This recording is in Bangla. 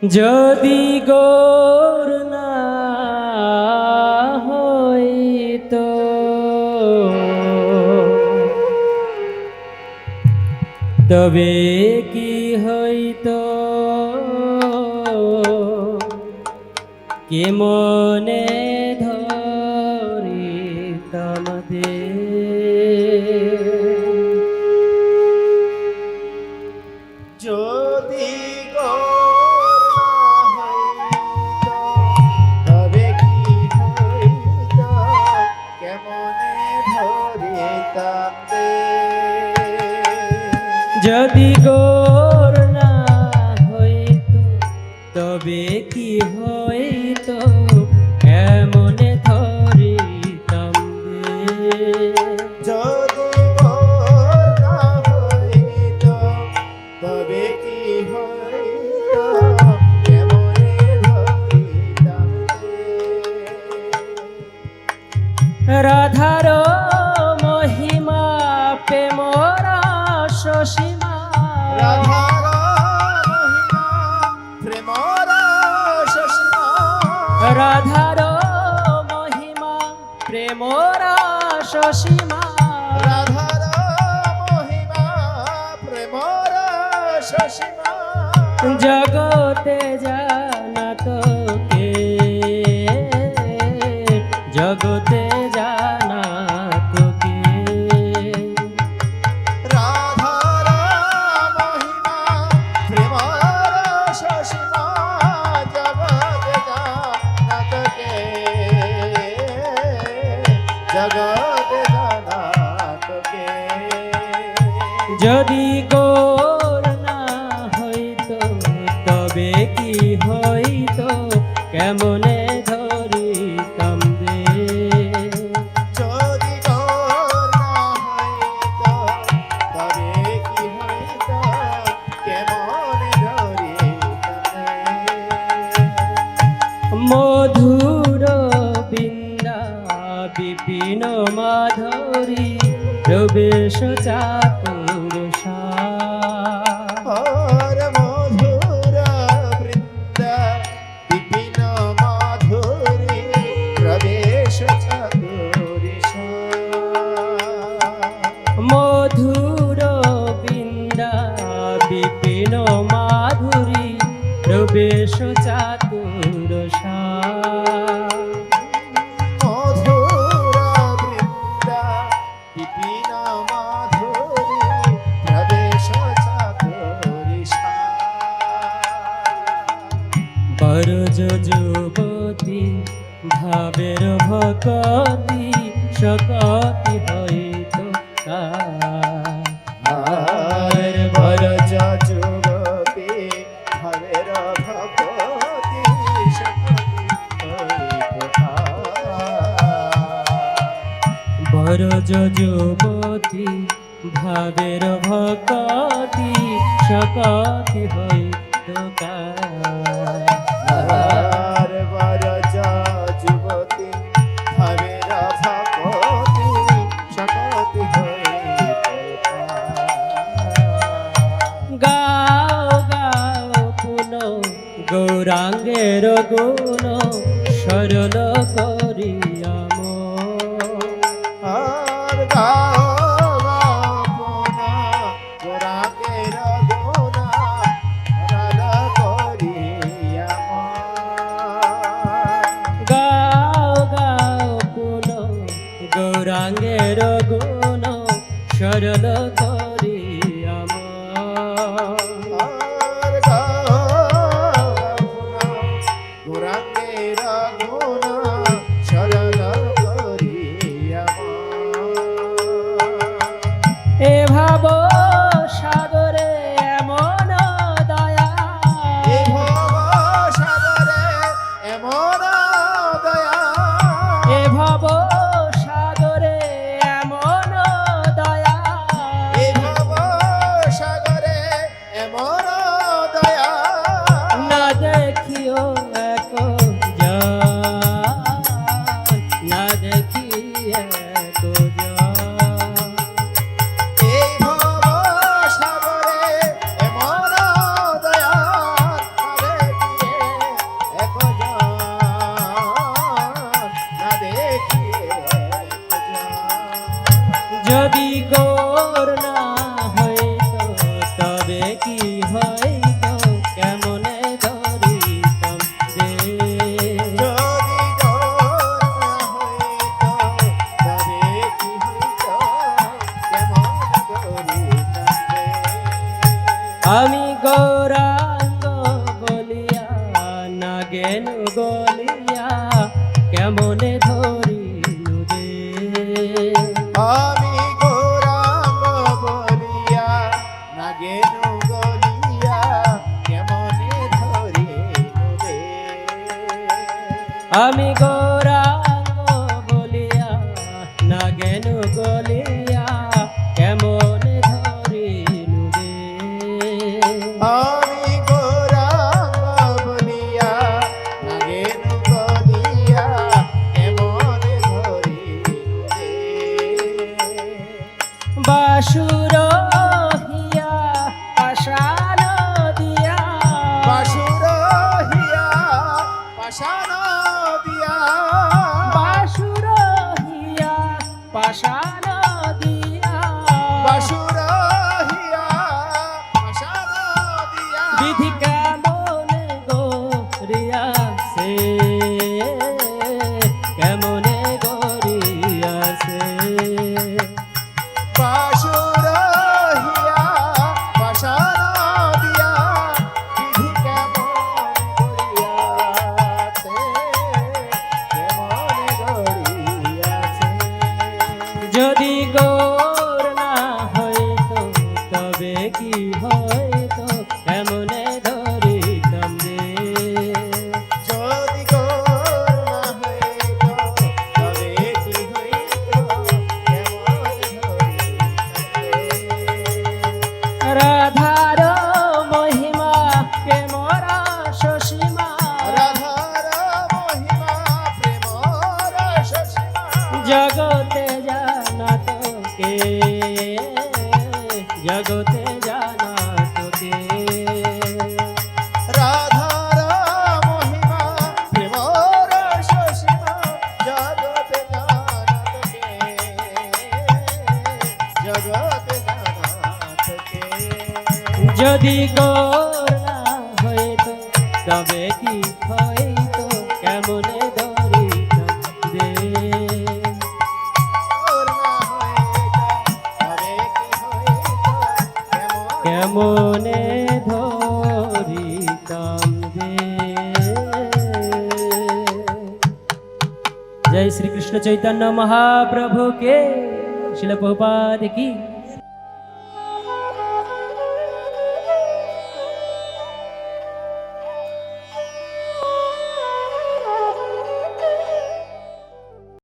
যদি গৌর না হইতো তবে কি হইতো কে মনে ধরিতাম যদি গৌর না হইতো তবে কি হইতো কেমনে ধরিতাম যদি গৌর না হইতো তবে কি হইতো এমনে ধরিতাম যদি গৌর না হইতো তবে কি হইতো কেমনে ধরিতাম রাধার মহিমা প্রেমর সসীমা রাধার মহিমা প্রেমর সসীমা রাধার মহিমা প্রেমর সসীমা রাধার মহিমা প্রেমর সসীমা জগতে জানাত কে জগতে জানাত কে রাধার মহিমা প্রেমর সসীমা জগতে জানাত কে জগতে জানাত কে যদি গৌর না হইতো তবে কি হইতো কেমনে ধরিতাম দে যদি গৌর না হইতো তবে কি হইতো কেমনে ধরিতাম মধুর বৃন্দা বিপিন মাধুরী প্রবেশ চাতুর হর মধুর বৃন্দা বিপিন মাধুরী প্রবেশ চাতুরিষা মধুর বৃন্দা বিপিন মাধুরী প্রবেশ চাতুর মধুর বৃন্দা বিপিন মাধুরী প্রবেশ চাতুরিষা বরজ যুবতী ভাবের ভকতি সকতি হইত আর বরজ যুবতী ভবের ভকতি সকতি হইত বরজ যুবতী ভাবের ভকতি সকতি হইত আর বরজ যুবতী ভবের ভকতি সকতি হইত গাও গাও পুন গৌরাঙ্গের গুণ সরল করিয়াম আর গাও গাও পুনা গোরাকের গুণা রাধা করিয়া গাও গাও পুন গৌরাঙ্গের গুণ সরল করিয়াম আর গাও পুনা গোরাকের গুণা সরল করিয়া এ ভাব সাগরে এমন দয়া এ ভব সাগরে এমন দয়া এ ভব সাগরে এমন দয়া এ যদি গৌর না হইতো তবে কি হইতো কেমনে ধরিতাম রে যদি গৌর না হইতো তবে কি হইতো কেমন করিতাম রে আমি গৌরাঙ্গ বলিয়া নাগেন গলিয়া কেমনে ধরিনু রে আমি গৌরাঙ্গ বলিয়া নাগেনু গলিয়া কেমনে ধরিনু রে আমি গৌরাঙ্গ বলিয়া নাগেন গলিয়া কেমনে ধরিনু রে আমি গৌরাঙ্গ বলিয়া নাগেনু গলিয়া কেমনে ধরিনু রে বাসুর হিয়া পাশান দিয়া বাসুর হিয়া পাষাণ দিয়া বাসুর হিয়া পাশান দিয়া বাসুর হিয়া পাষাণ দিয়া বিধি কেমনে গরিয়াছে কেমনে গরিয়াছে বাসুর হিয়া পাষাণ দিয়া বিধি কেমন গড়িয়াছে কেমন গড়িয়াছে যদি গৌর না হইতো তবে কি হইতো এমনে ধরিতাম রে যদি গৌর না হইতো তবে কি হইতো কেমন ধরিতাম রে রাধার মহিমা কে মরা শশীমা রাধার মহিমা প্রেমর শশীমা জগতে জানা তোকে জগতে জানা তোকে রাধার মহিমা প্রেমর শশীমা জগতে জানাতকে জগতে জানাতকে যদি গৌর না হইতো তবে কি হইতো কেমনে ধরিতাম রে ওর না হইতো তবে কি হইতো কেমনে ধরিতাম রে जय श्री कृष्ण चैतन्य महाप्रभु के शिल प्रभुपाद की